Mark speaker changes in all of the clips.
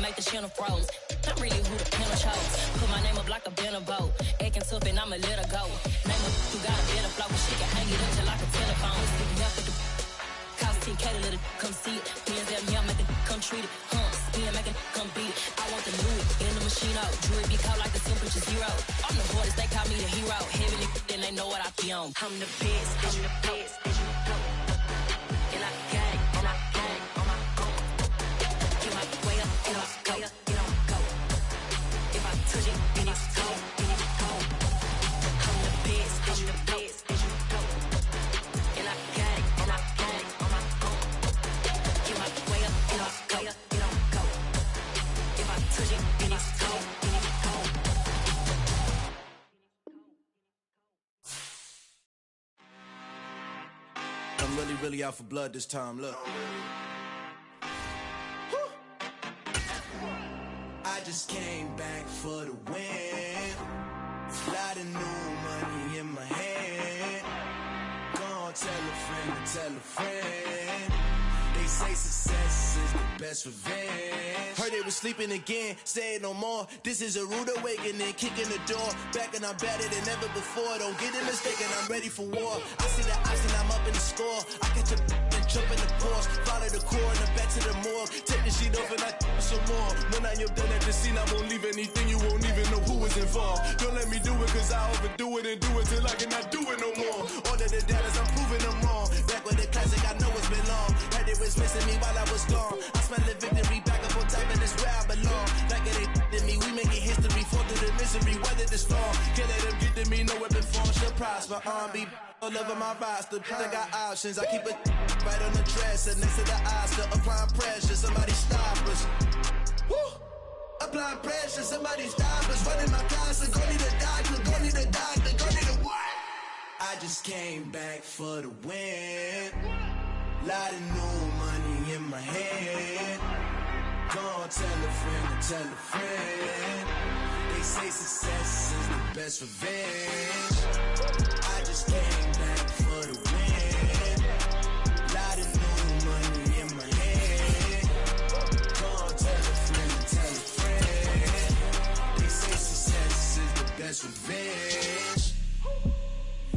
Speaker 1: make the channel froze. I'm really who the pen chose. Put my name up like a banner boat. Acting tough and I'ma let her go. Name up who got a better flow. She can hang it up till like a telephone. Speaking up with the cost 10K to let it come see it. Hands down here, make it come treat it. Spin, make it come beat it. I want the new in the machine out. Jewelry be caught like the temperature zero. I'm the hardest, they call me the hero. Heavenly, then they know what I be on. I'm the best, I'm the best, and you know. And I got it, and I got it on my own. Get my way up, get my way up, get on go. If I touch it, then it's cold, then it's cold. I'm the best, I'm the best, and you know. And I got it, and I got it on my own. Get my way up, get my way up, get on go. If I touch it, then it's cold, then it's cold.
Speaker 2: I'm really out for blood this time, look. I just came back for the win. Lot of new money in my hand. Gonna tell a friend to tell a friend. They say success is the best revenge. Heard they was sleeping again, say it no more. This is a rude awakening, kicking the door. Back and I'm better than ever before. Don't get it mistaken, I'm ready for war. I see the option, I'm up in the score. I catch a and jump in the Porsche. Follow the core and the back to the morgue. Take the sheet off and I some more. When I am done at the scene, I won't leave anything. You won't even know who was involved. Don't let me do it, cause I overdo it and do it till I cannot do it no more. All of the doubters, I'm proving them wrong. Back with the classic, I know it's been long. Heard it was missing me while I was gone. I smell the victory back up on top, and it's where I belong. Like it ain't to me, we making history. Fall through the misery, weather the storm. Can't let them get to me, no weapon form should prosper. Be all over my roster. I got options, I keep it right on the dresser. Next to the Oscar, applying pressure. Somebody stop us. Woo! Applying pressure, somebody stop us. Running my closet, go need a doctor, go need a doctor, go need a what? I just came back for the win. Lot of new money in my hand. Gonna tell a friend to tell a friend. They say success is the best revenge. I just came back for the win. Lot of new money in my hand. Gonna tell a friend to tell a friend. They say success is the best revenge.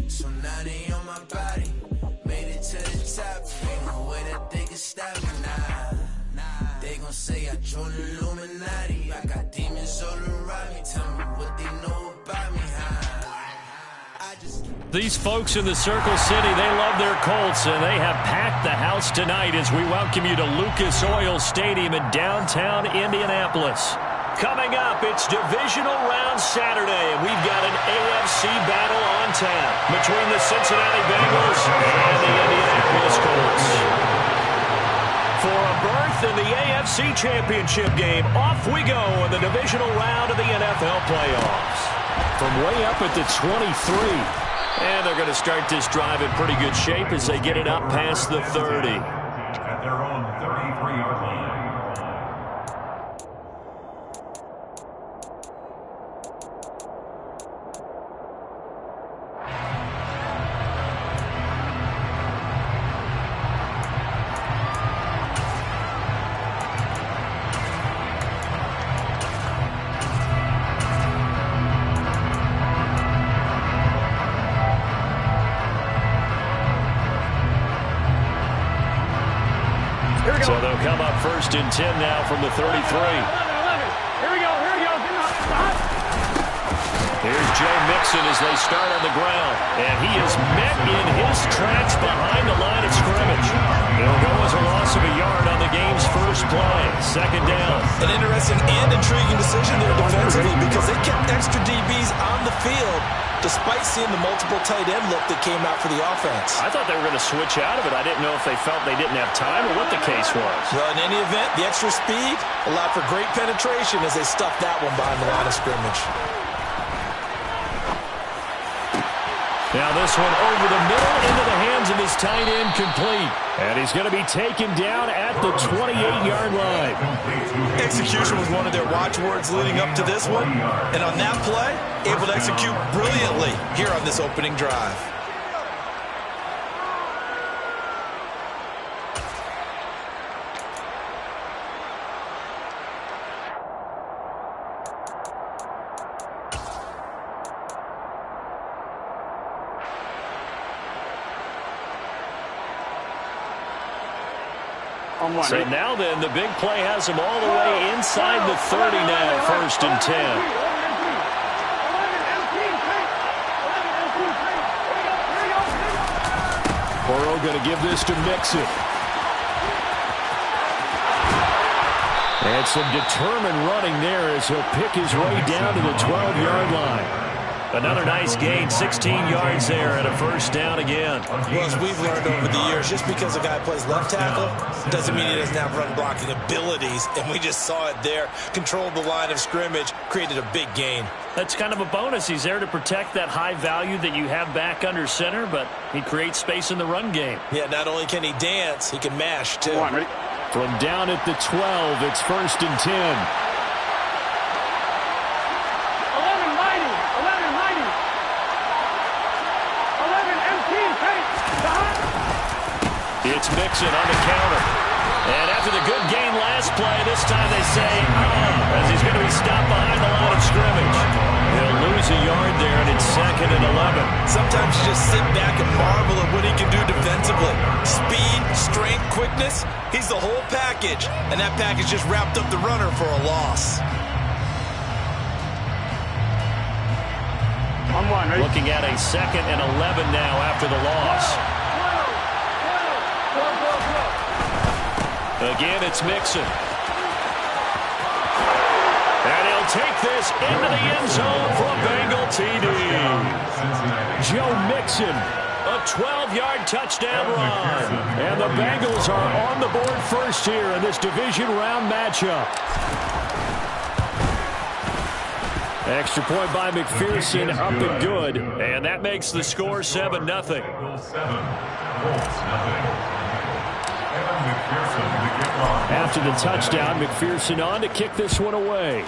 Speaker 2: So now they on my body. Made it to the top, ain't no way that they can stop me now. They gon' say I joined the Illuminati. I got demons all around me. Tell me what they know about me.
Speaker 3: These folks in the Circle City, they love their Colts, and they have packed the house tonight as we welcome you to Lucas Oil Stadium in downtown Indianapolis. Coming up, it's Divisional Round Saturday, and we've got an AFC battle on tap between the Cincinnati Bengals and the Indianapolis Colts. For a berth in the AFC Championship game, off we go in the Divisional Round of the NFL playoffs. From way up at the 23. And they're going to start this drive in pretty good shape as they get it up past the 30.
Speaker 4: At their own 33-yard line.
Speaker 3: So they'll come up 1st and 10 now from the 33.
Speaker 5: Here we go.
Speaker 3: Here's Joe Mixon as they start on the ground. And he is met in his tracks behind the line of scrimmage. It'll go as a loss of a yard on the game's first play. 2nd down.
Speaker 6: An interesting and intriguing decision there defensively because they kept extra DBs on the field despite seeing the multiple tight end look that came out for the offense.
Speaker 3: I thought they were going to switch out of it. I didn't know if they felt they didn't have time or what the case was.
Speaker 6: Well, in any event, the extra speed allowed for great penetration as they stuffed that one behind the line of scrimmage.
Speaker 3: Now this one over the middle into the hands of his tight end, complete. And he's going to be taken down at the 28-yard line.
Speaker 6: Execution was one of their watchwords leading up to this one. And on that play, able to execute brilliantly here on this opening drive.
Speaker 3: So now then, the big play has him all the way inside the 30 now, 1st and 10. Burrow going to give this to Mixon. And some determined running there as he'll pick his way down to the 12-yard line. Another nice gain, 16 yards there and a 1st down again.
Speaker 6: Well, as we've learned over the years, just because a guy plays left tackle doesn't mean he doesn't have run blocking abilities. And we just saw it there. Controlled the line of scrimmage, created a big gain. That's kind of a bonus. He's there to protect that high value that you have back under center, but he creates space in the run game. Yeah, not only can he dance, he can mash, too.
Speaker 3: From down at the 12, it's 1st and 10. It's Mixon on the counter. And after the good gain last play, this time they say, as he's going to be stopped behind the line of scrimmage. They'll lose a yard there, and it's 2nd and 11.
Speaker 6: Sometimes you just sit back and marvel at what he can do defensively. Speed, strength, quickness, he's the whole package. And that package just wrapped up the runner for a loss.
Speaker 3: Looking at a 2nd and 11 now after the loss. Again, it's Mixon. And he'll take this into the end zone for a Bengal TD. Joe Mixon, a 12-yard touchdown run. And the Bengals are on the board first here in this division round matchup. Extra point by McPherson, up and good. And that makes the score 7-0. After the touchdown, McPherson on to kick this one away.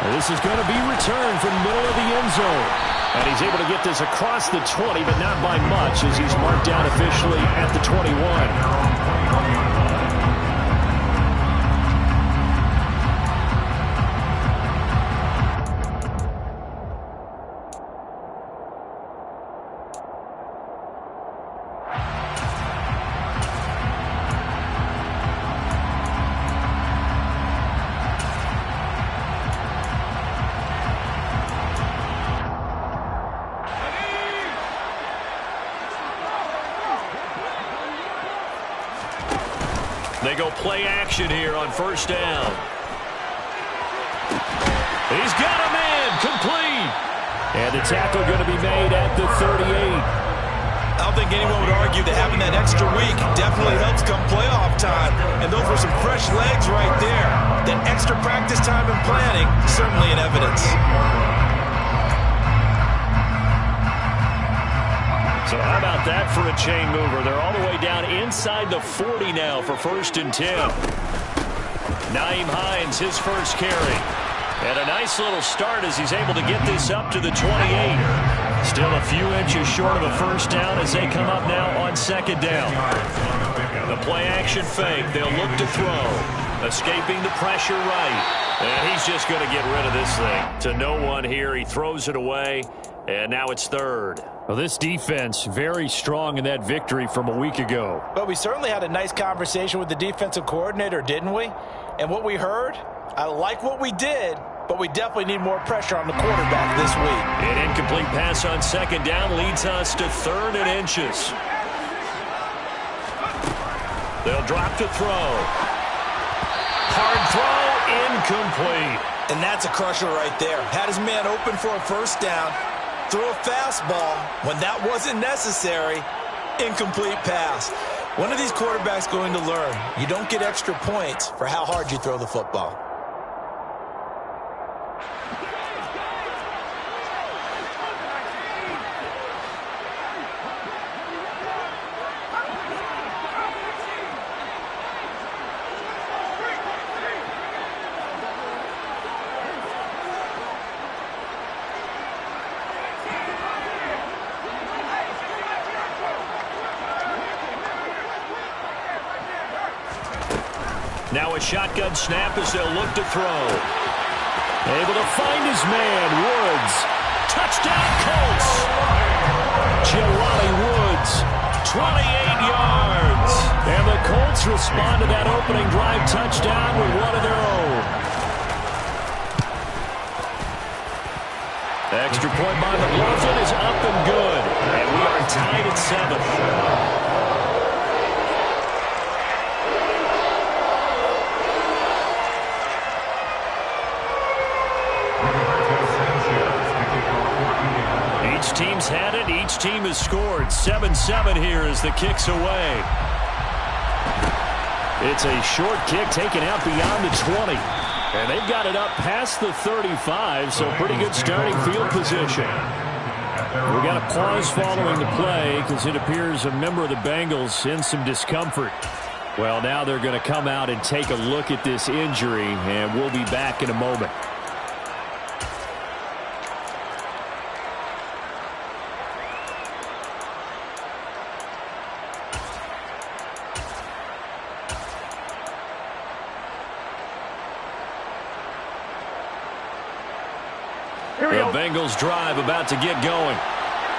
Speaker 3: And this is going to be returned from the middle of the end zone. And he's able to get this across the 20, but not by much as he's marked down officially at the 21. They go play action here on 1st down. He's got a man complete. And the tackle going to be made at the 38.
Speaker 6: I don't think anyone would argue that having that extra week definitely helps come playoff time. And those were some fresh legs right there. That extra practice time and planning, certainly in evidence.
Speaker 3: So how about that for a chain mover? They're all the way down inside the 40 now for 1st and 10. Naeem Hines, his first carry. And a nice little start as he's able to get this up to the 28. Still a few inches short of a 1st down as they come up now on 2nd down. The play action fake. They'll look to throw. Escaping the pressure right. And he's just going to get rid of this thing. To no one here. He throws it away. And now it's 3rd. Well, this defense very strong in that victory from a week ago.
Speaker 6: But we certainly had a nice conversation with the defensive coordinator, didn't we? And what we heard, I like what we did, but we definitely need more pressure on the quarterback this week.
Speaker 3: An incomplete pass on 2nd down leads us to 3rd and inches. They'll drop to throw. Hard throw, incomplete.
Speaker 6: And that's a crusher right there. Had his man open for a 1st down. Throw a fastball when that wasn't necessary. Incomplete pass. One of these quarterbacks going to learn. You don't get extra points for how hard you throw the football.
Speaker 3: Now a shotgun snap as they'll look to throw. Able to find his man, Woods. Touchdown, Colts. Jelani Woods yards. 28 yards. And the Colts respond to that opening drive touchdown with one of their own. Extra point by McLaughlin is up and good. And we are tied at 7. Each team's had it. Each team has scored. 7-7 here as the kick's away. It's a short kick taken out beyond the 20. And they've got it up past the 35, so pretty good starting field position. We've got a pause following the play because it appears a member of the Bengals in some discomfort. Well, now they're going to come out and take a look at this injury, and we'll be back in a moment. The Bengals drive about to get going.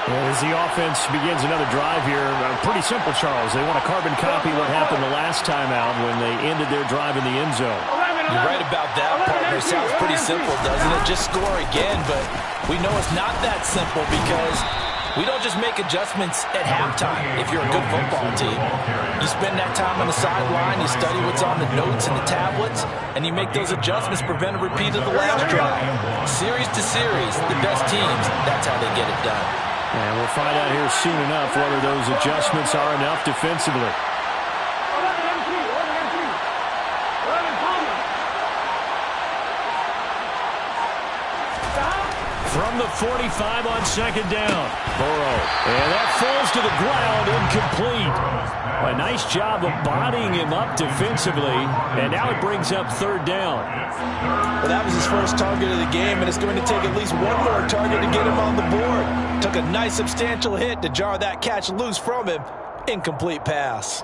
Speaker 3: As the offense begins another drive here, pretty simple, Charles. They want to carbon copy what happened the last time out when they ended their drive in the end zone.
Speaker 6: You're right about that, partner. Sounds pretty simple, doesn't it? Just score again, but we know it's not that simple because we don't just make adjustments at halftime if you're a good football team. You spend that time on the sideline, you study what's on the notes and the tablets, and you make those adjustments, prevent a repeat of the last drive. Series to series, the best teams, that's how they get it done.
Speaker 3: And we'll find out here soon enough whether those adjustments are enough defensively. From the 45 on second down, Burrow. And that falls to the ground, incomplete. A nice job of bodying him up defensively, and now it brings up third down.
Speaker 6: Well, that was his first target of the game, and it's going to take at least one more target to get him on the board. Took a nice substantial hit to jar that catch loose from him. Incomplete pass.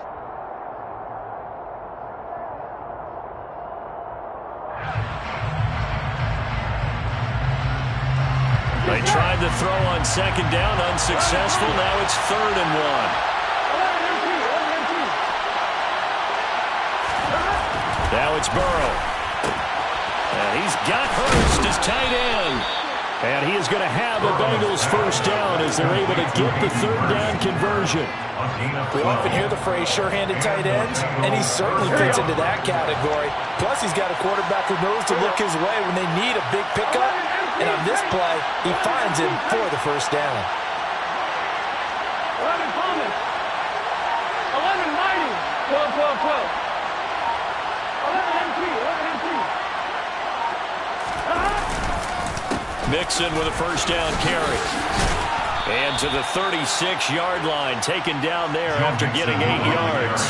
Speaker 3: They tried to throw on second down, unsuccessful. Now it's 3rd and 1. Now it's Burrow. And he's got Hurst as tight end. And he is going to have a Bengals first down as they're able to get the third down conversion.
Speaker 6: We often hear the phrase sure-handed tight ends, and he certainly fits into that category. Plus, he's got a quarterback who knows to look his way when they need a big pickup. And on this play, he finds him for the first down.
Speaker 5: 11 Coleman. 11 Mighty. 12, 12, 12. 11 MP. 11 MP.
Speaker 3: Mixon with a first down carry. And to the 36-yard line, taken down there after getting 8 yards.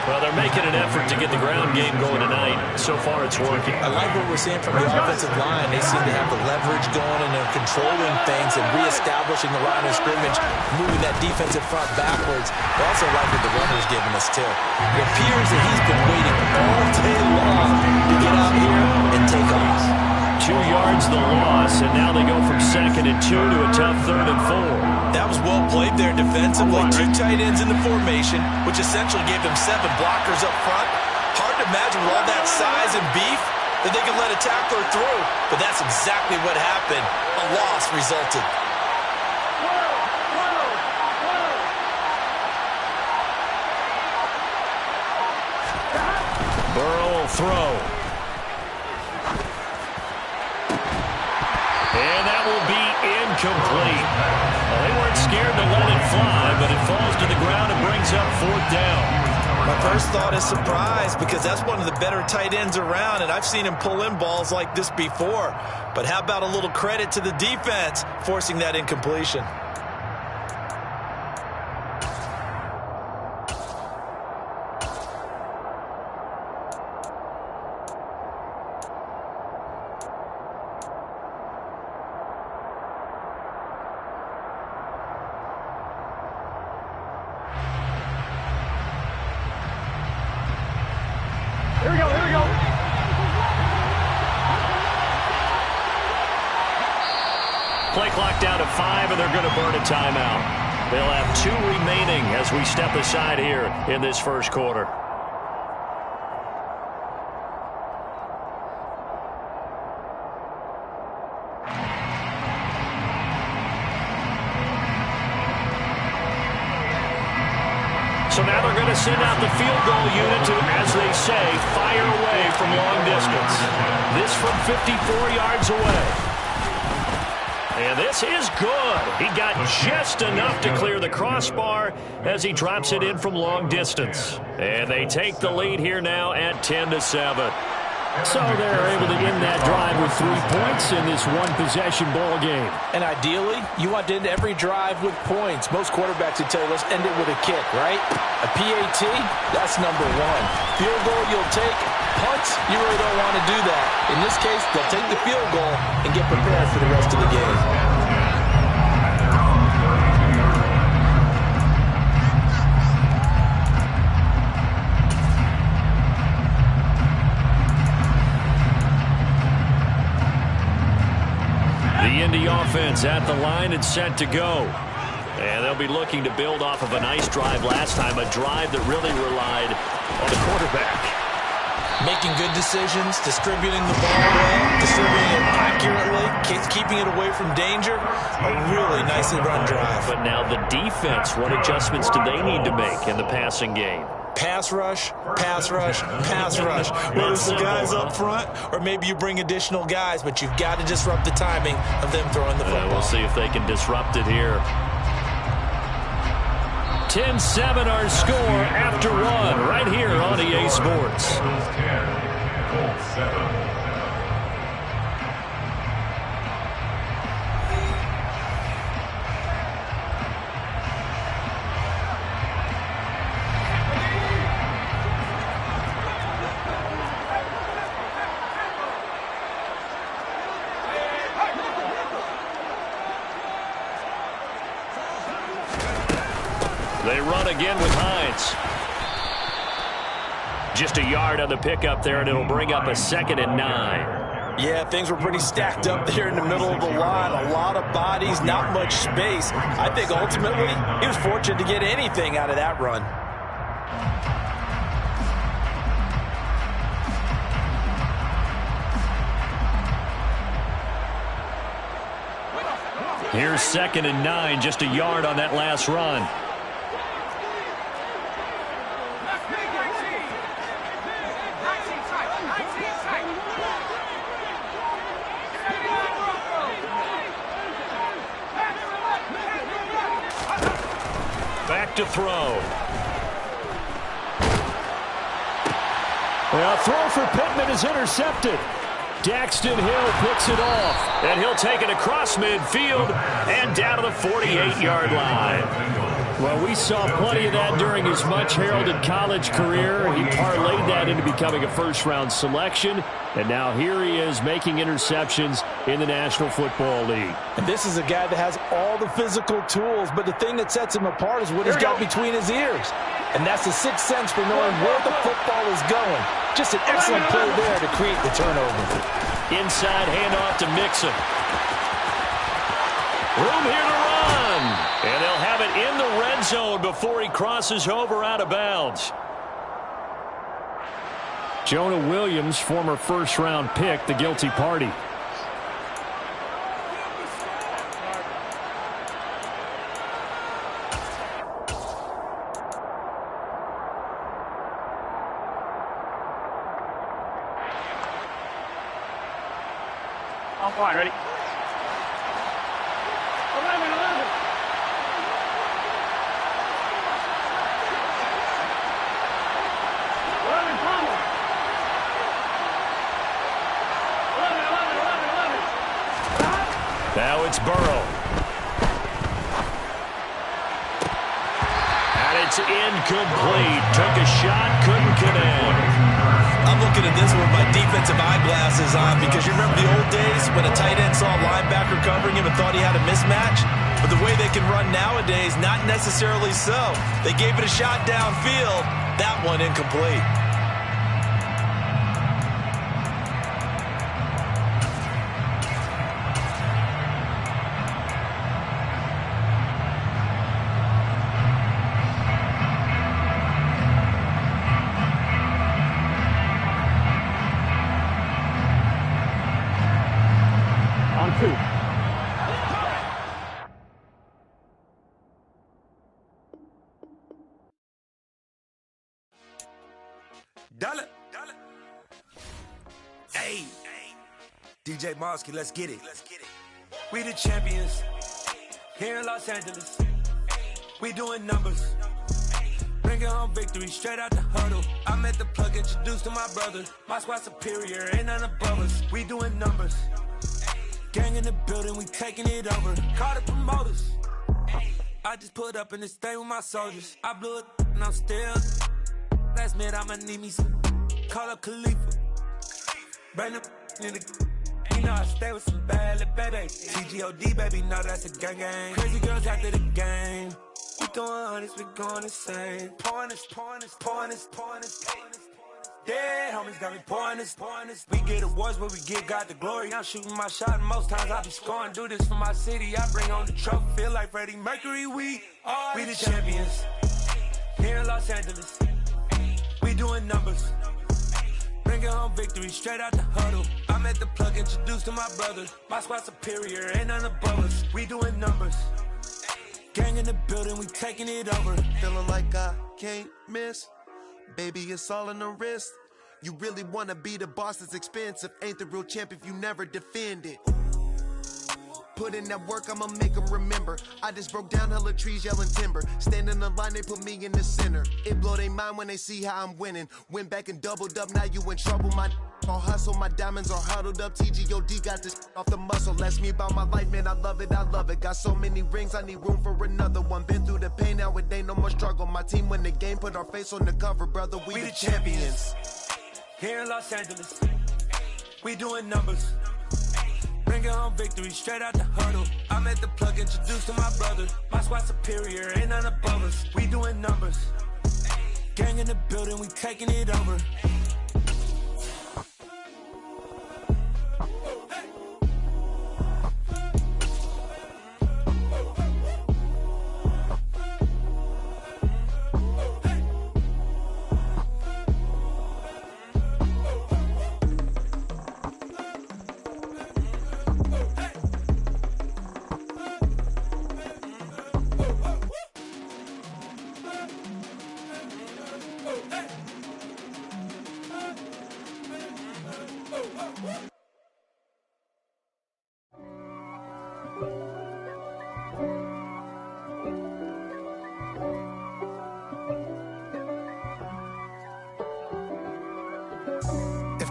Speaker 3: Well, they're making an effort to get the ground game going tonight. So far, it's working.
Speaker 6: I like what we're seeing from the offensive line. They seem to have the leverage going, and they're controlling things and reestablishing the line of scrimmage, moving that defensive front backwards. I also like what the runner's giving us, too. It appears that he's been waiting all day long to get out here and take off.
Speaker 3: 2 yards the loss, and now they go from 2nd and 2 to a tough 3rd and 4.
Speaker 6: That was well played there defensively. 2 tight ends in the formation, which essentially gave them 7 blockers up front. Hard to imagine with all that size and beef that they could let a tackler through, but that's exactly what happened. A loss resulted.
Speaker 3: Burrow will throw. And that will be incomplete. Well, they weren't scared to let it fly, but it falls to the ground and brings up 4th down.
Speaker 6: My first thought is surprise because that's one of the better tight ends around, and I've seen him pull in balls like this before. But how about a little credit to the defense forcing that incompletion?
Speaker 5: Here we go, here we go.
Speaker 3: Play clock down to 5, and they're going to burn a timeout. They'll have 2 remaining as we step aside here in this first quarter. So now they're going to send out the field goal unit to, as they say, fire away from long distance. This from 54 yards away. And this is good. He got just enough to clear the crossbar as he drops it in from long distance. And they take the lead here now at 10-7.
Speaker 7: So they're able to end that drive with 3 points in this one-possession ball game.
Speaker 6: And ideally, you want to end every drive with points. Most quarterbacks would tell you, let's end it with a kick, right? A PAT, that's number 1. Field goal you'll take. Punts, you really don't want to do that. In this case, they'll take the field goal and get prepared for the rest of the game.
Speaker 3: The Indy offense at the line and set to go. And they'll be looking to build off of a nice drive last time, a drive that really relied on the quarterback.
Speaker 6: Making good decisions, distributing the ball well, distributing it accurately, keeping it away from danger. A really nicely run drive.
Speaker 3: But now the defense, what adjustments do they need to make in the passing game?
Speaker 6: Pass rush, pass rush, pass rush. Whether it's the guys up front or maybe you bring additional guys, but you've got to disrupt the timing of them throwing the football.
Speaker 3: We'll see if they can disrupt it here. 10-7 our score after 1 right here on EA Sports. They run again with Hines. Just a yard on the pickup there, and it'll bring up a 2nd and 9.
Speaker 6: Yeah, things were pretty stacked up there in the middle of the line. A lot of bodies, not much space. I think ultimately he was fortunate to get anything out of that run.
Speaker 3: Here's 2nd and 9, just a yard on that last run. Back to throw.
Speaker 7: A throw for Pittman is intercepted. Daxton Hill picks it off.
Speaker 3: And he'll take it across midfield and down to the 48-yard line.
Speaker 7: Well, we saw plenty of that during his much-heralded college career. He parlayed that into becoming a first-round selection. And now here he is making interceptions in the National Football League.
Speaker 6: And this is a guy that has all the physical tools, but the thing that sets him apart is what he's got between his ears. And that's the sixth sense for knowing where the football is going. Just an excellent play there to create the turnover.
Speaker 3: Inside handoff to Mixon. Room here to run. And they'll have it in the red zone before he crosses over out of bounds.
Speaker 7: Jonah Williams, former first-round pick, the guilty party.
Speaker 5: I'm fine, ready? 11.
Speaker 3: Now it's Burrow. And it's incomplete. Took a shot, couldn't connect.
Speaker 6: I'm looking at this with my defensive eyeglasses on because you remember the old days when a tight end saw a linebacker covering him and thought he had a mismatch? But the way they can run nowadays, not necessarily so. They gave it a shot downfield. That one incomplete.
Speaker 5: 2.
Speaker 2: Dollar. Hey. DJ Mosky, let's get it. We the champions here in Los Angeles. We doing numbers. Bringing home victory straight out the huddle. I met the plug, introduced to my brother. My squad superior, ain't none above us. We doing numbers. Gang in the building, we taking it over. Call the promoters. I just put up in this thing with my soldiers. I blew it and I'm still. Last minute I'ma need me some. Call up Khalifa. Bring the in the. You know I stay with some bad little baby. TGOD baby, no that's a gang gang. Crazy girls after the game. We throwing hundreds, we going insane. Pouring this. Yeah, homies got me pouring this. We get awards, but we give God the glory. I'm shooting my shot, and most times I be scoring. Do this for my city, I bring on the trophy. Feel like Freddie Mercury, we the champions here in Los Angeles. We doing numbers. Bringing home victory straight out the huddle. I met the plug, introduced to my brother. My squad superior, ain't none above us. We doing numbers. Gang in the building, we taking it over.
Speaker 8: Feeling like I can't miss. Baby, it's all in the wrist. You really wanna be the boss, it's expensive. Ain't the real champ if you never defend it. Put in that work, I'ma make them remember. I just broke down hella trees, yelling timber. Stand in the line, they put me in the center. It blow their mind when they see how I'm winning. Went back and doubled up, now you in trouble. My all hustle, my diamonds are huddled up. TGOD got this off the muscle. That's me about my life, man, I love it. Got so many rings, I need room for another one. Been through the pain, now it ain't no more struggle. My team win the game, put our face on the cover, brother. We the champions.
Speaker 2: Here in Los Angeles, we doing numbers. Bringing home victory straight out the huddle. I met the plug, introduced to my brother. My squad superior, ain't none above us. We doing numbers. Gang in the building, we taking it over.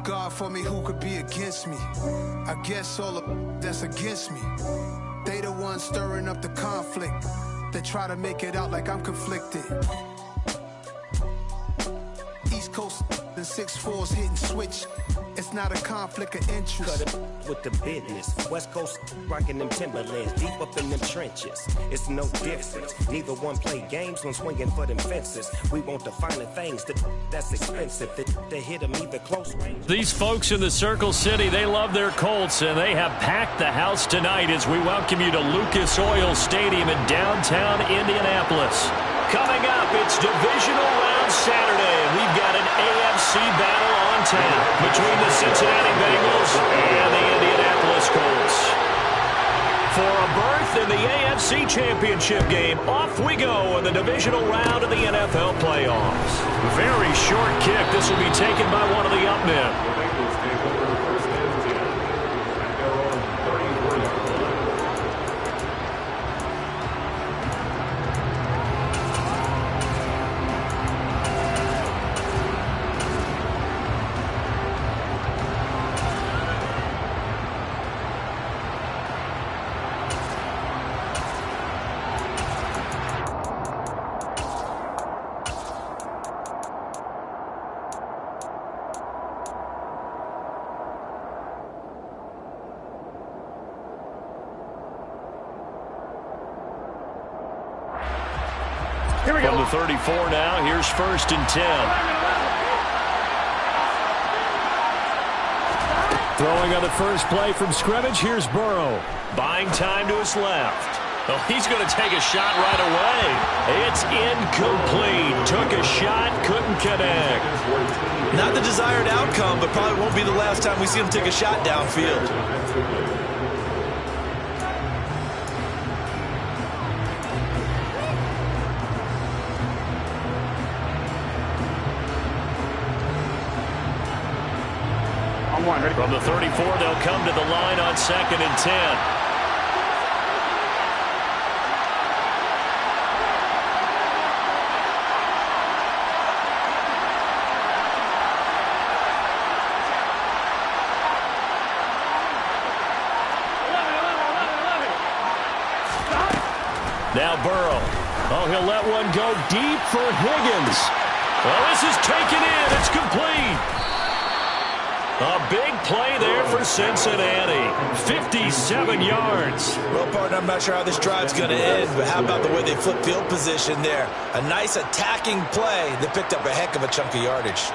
Speaker 9: God for me, who could be against me? I guess all of that's against me. They the ones stirring up the conflict. They try to make it out like I'm conflicted. East Coast and 6'4's hitting switch. It's not a conflict of interest.
Speaker 10: Cut it with the business. West Coast rocking them Timberlands, deep up in them trenches. It's no difference. Neither one play games when swinging for them fences. We want the finer things that's expensive. They hit them either close range.
Speaker 3: These folks in the Circle City, they love their Colts, and they have packed the house tonight as we welcome you to Lucas Oil Stadium in downtown Indianapolis. Coming up, it's Divisional Round Saturday, and we've got an AFC battle on tap between the Cincinnati Bengals and the Indianapolis Colts. For a berth in the AFC Championship game, off we go in the Divisional Round of the NFL playoffs. Very short kick. This will be taken by one of the up men.
Speaker 5: Here we go.
Speaker 3: From the 34 now, here's 1st and 10. Throwing on the first play from scrimmage, here's Burrow. Buying time to his left. Oh, he's going to take a shot right away. It's incomplete. Took a shot, couldn't connect.
Speaker 6: Not the desired outcome, but probably won't be the last time we see him take a shot downfield.
Speaker 3: From the 34, they'll come to the line on 2nd and 10. Now Burrow. Oh, he'll let one go deep for Higgins. Well, this is taken in. It's complete. A big play there for Cincinnati. 57 yards.
Speaker 6: Well, partner, I'm not sure how this drive's going to end, but how about the way they flip field position there? A nice attacking play that picked up a heck of a chunk of yardage.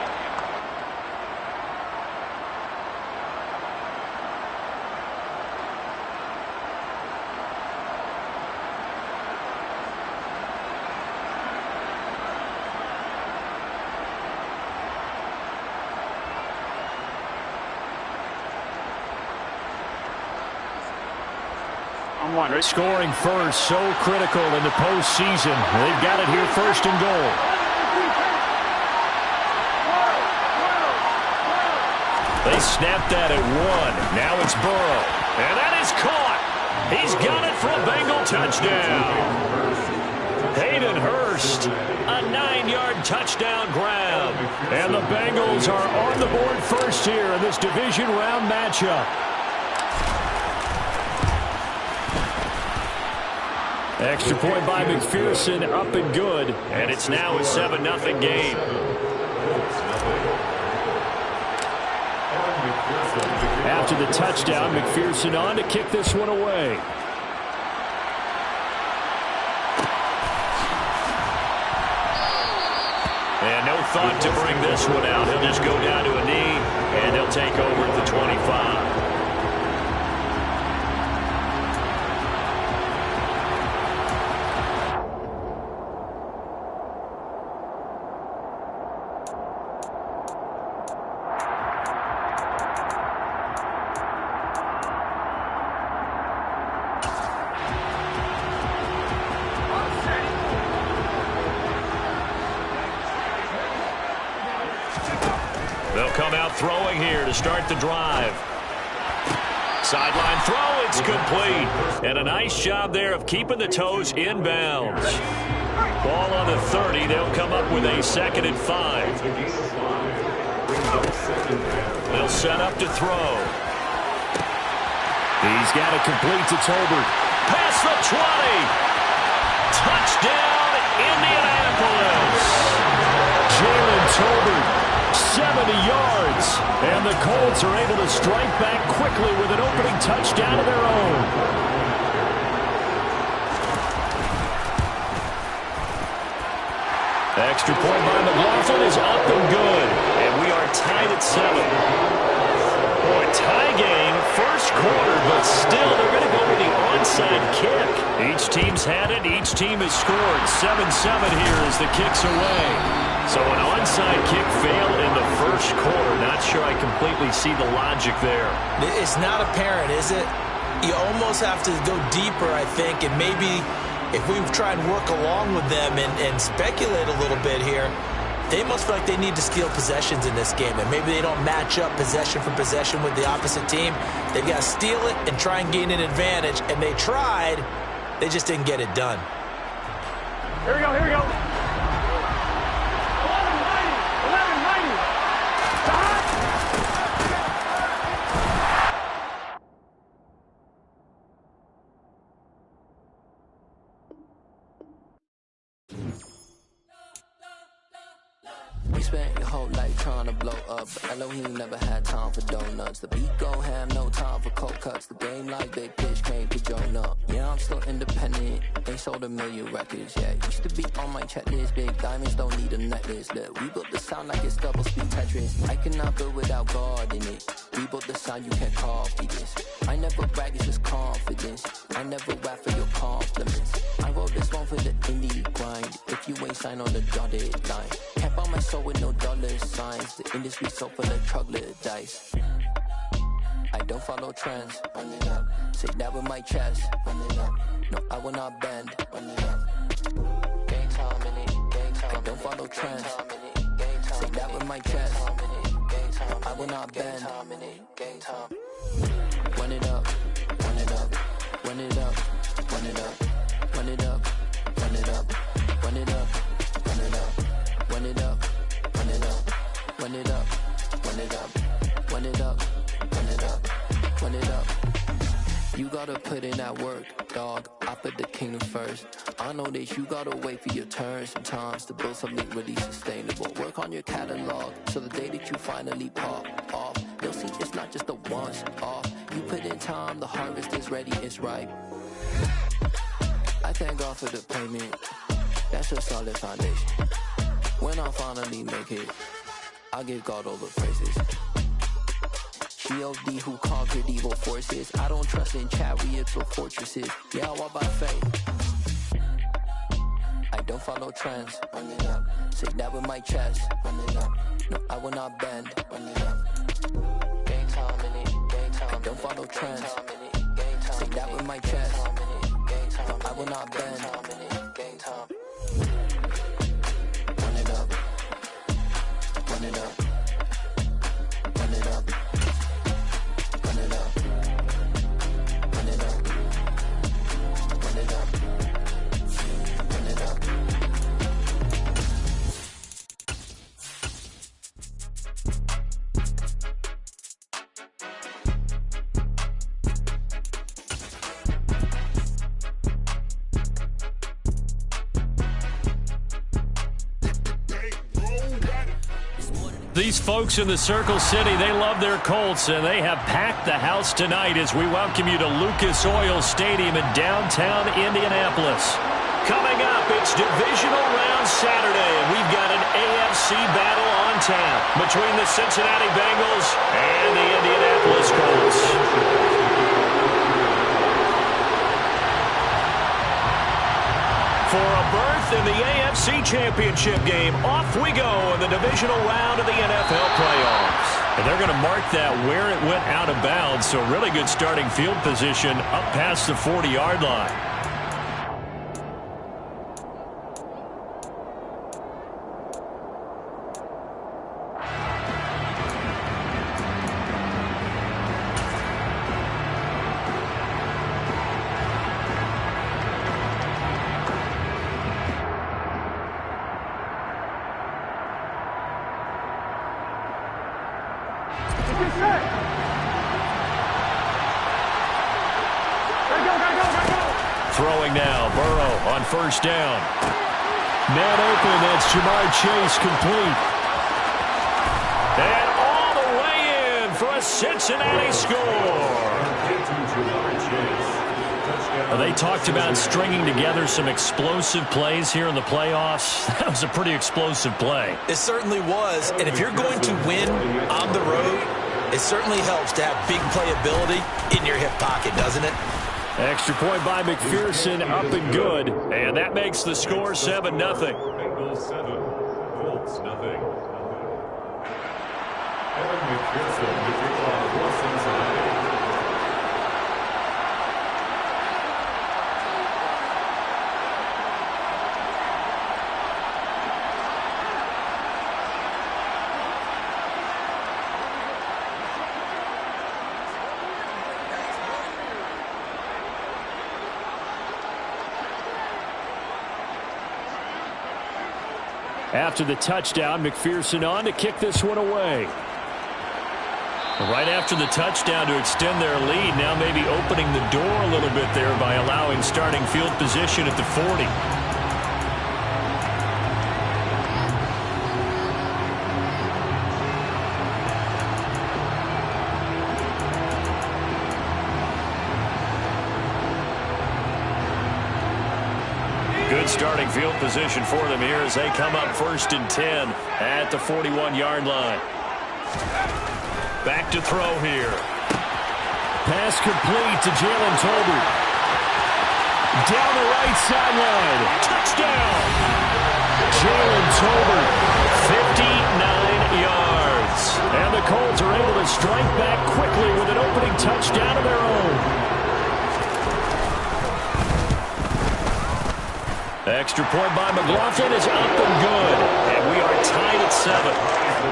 Speaker 3: Scoring first, so critical in the postseason. They've got it here, 1st and goal. They snapped that at 1. Now it's Burrow. And that is caught. He's got it for a Bengal touchdown. Hayden Hurst, a 9-yard touchdown grab. And the Bengals are on the board first here in this division round matchup. Extra point by McPherson, up and good. And it's now a 7-0 game. After the touchdown, McPherson on to kick this one away. And no thought to bring this one out. He'll just go down to a knee, and he'll take over at the 25. They'll come out throwing here to start the drive. Sideline throw, it's complete. And a nice job there of keeping the toes inbounds. Ball on the 30, they'll come up with a 2nd and 5. They'll set up to throw. He's got it complete to Tolbert. Past the 20. Touchdown, Indianapolis. Jalen Tolbert. 70 yards, and the Colts are able to strike back quickly with an opening touchdown of their own. Extra point by McLaughlin is up and good, and we are tied at 7. Boy, tie game, first quarter, but still they're going to go with the onside kick. Each team's had it, each team has scored. 7-7 here as the kick's away. So an onside kick failed in the first quarter. Not sure I completely see the logic there.
Speaker 6: It's not apparent, is it? You almost have to go deeper, I think, and maybe if we try and work along with them and speculate a little bit here, they must feel like they need to steal possessions in this game, and maybe they don't match up possession for possession with the opposite team. They've got to steal it and try and gain an advantage, and they tried. They just didn't get it done.
Speaker 5: Here we go, here we go.
Speaker 11: You spent your whole life trying to blow up, but Elohim never had time for donuts. The beat gon' have no time for cold cuts. The game like big pitch came to join up. Yeah, I'm still independent, ain't sold a million records yet. Used to be on my checklist, big diamonds don't need a necklace. Look, we built the sound like it's double speed Tetris. I cannot build without God in it. We built the sound, you can't copy this. I never brag, it's just confidence. I never rap for your compliments. I wrote this one for the indie grind. If you ain't signed on the dotted line, can't buy my soul with no dollar signs. The industry so full of troglodytes. I don't follow trends. Run it up. Say that with my chest. Run it up. No, I will not bend. Run it up. Gang time in it. Gang time. I don't follow trends. Say that with my chest. I will not bend. Game time. Run it up, run it up, run it up, run it up, run it up, run it up, run it up, run it up, run it up, run it up, run it up, run it up, run it up, run it up, run it up. You gotta put in that work, dog. I put the kingdom first. I know that you gotta wait for your turn sometimes to build something really sustainable. Work on your catalog so the day that you finally pop off, you'll see it's not just a once off. You put in time, the harvest is ready, it's ripe. I thank God for the payment. That's a solid foundation. When I finally make it, I give God all the praises. G.O.D. who conquered evil forces. I don't trust in chariots or fortresses. Yeah, I walk by faith. I don't follow trends. Run it up. Say that with my chest. Run it up. No, I will not bend. Run it up. Game time in it. Game time. I don't follow trends. Say that with my chest. No, I will not bend. Game time. Run it up. Run it up. Run it up. Run it up. Run it up. Run it up. Run it up.
Speaker 3: These folks in the Circle City, they love their Colts, and they have packed the house tonight as we welcome you to Lucas Oil Stadium in downtown Indianapolis. Coming up, it's Divisional Round Saturday, and we've got an AFC battle on tap between the Cincinnati Bengals and the Indianapolis Colts. For a berth in the AFC Championship game, off we go in the divisional round of the NFL playoffs. And they're going to mark that where it went out of bounds, so really good starting field position up past the 40-yard line. Throwing now, Burrow on first down. Man open, that's Jamar Chase complete. And all the way in for a Cincinnati score. Well, they talked about stringing together some explosive plays here in the playoffs. That was a pretty explosive play.
Speaker 6: It certainly was, and if you're going to win on the road, it certainly helps to have big playability in your hip pocket, doesn't it?
Speaker 3: Extra point by McPherson, up and good. And that makes the score 7-0.
Speaker 4: Bengals 7, Colts 0. Evan McPherson to take on for Cincinnati.
Speaker 3: After the touchdown, McPherson on to kick this one away. Right after the touchdown to extend their lead, now maybe opening the door a little bit there by allowing starting field position at the 40. Good starting field position for them here as they come up 1st and 10 at the 41-yard line. Back to throw here. Pass complete to Jalen Tolbert. Down the right sideline. Touchdown! Jalen Tolbert, 59 yards. And the Colts are able to strike back quickly with an opening touchdown of their own. Extra point by McLaughlin is up and good. And we are tied at 7.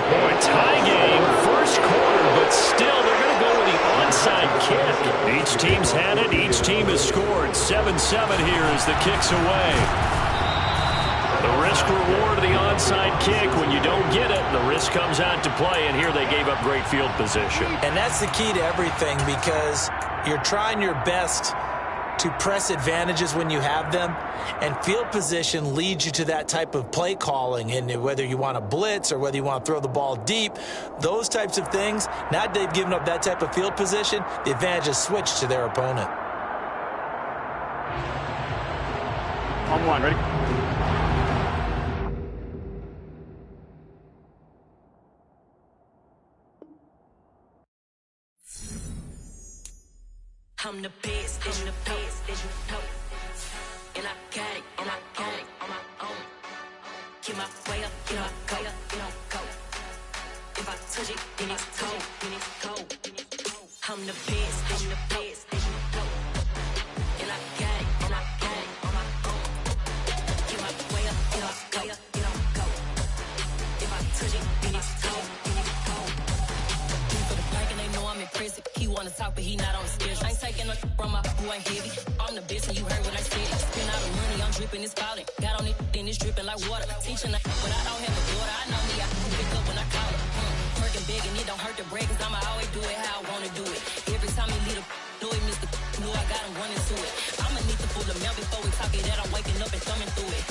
Speaker 3: Boy, tie game, first quarter, but still they're going to go with the onside kick. Each team's had it. Each team has scored. 7-7 here as the kick's away. The risk-reward of the onside kick. When you don't get it, the risk comes out to play, and here they gave up great field position.
Speaker 6: And that's the key to everything, because you're trying your best to press advantages when you have them, and field position leads you to that type of play calling. And whether you want to blitz or whether you want to throw the ball deep, those types of things, now that they've given up that type of field position, the advantage is switched to their opponent.
Speaker 5: On one, ready?
Speaker 1: I'm the best, and the best, and you know. And I got it, and I got it on my own. Get my way up, get my go, go. If I touch it, then it's cold, then it's cold. I'm the best, and the best, and you know. And I got it, and I got it on my own. Get my way up, get my go. If I touch it, then it's cold, then it's cold. For the bike and they know I'm impressive. He wanna talk, but he not on the schedule. I ain't taking a from my boy heavy. I'm the best and you heard what I said. Spend all the money, I'm dripping, it's falling. Got on it, then it's dripping like water. Teaching but I don't have a daughter. I know me, I can pick up when I call her. Working big and it don't hurt the break, cause I'ma always do it how I wanna do it. Every time he lead a know it, Mr. Know I got him running to it. I'ma need to pull the mail before we talk it that I'm waking up and thumbing through it.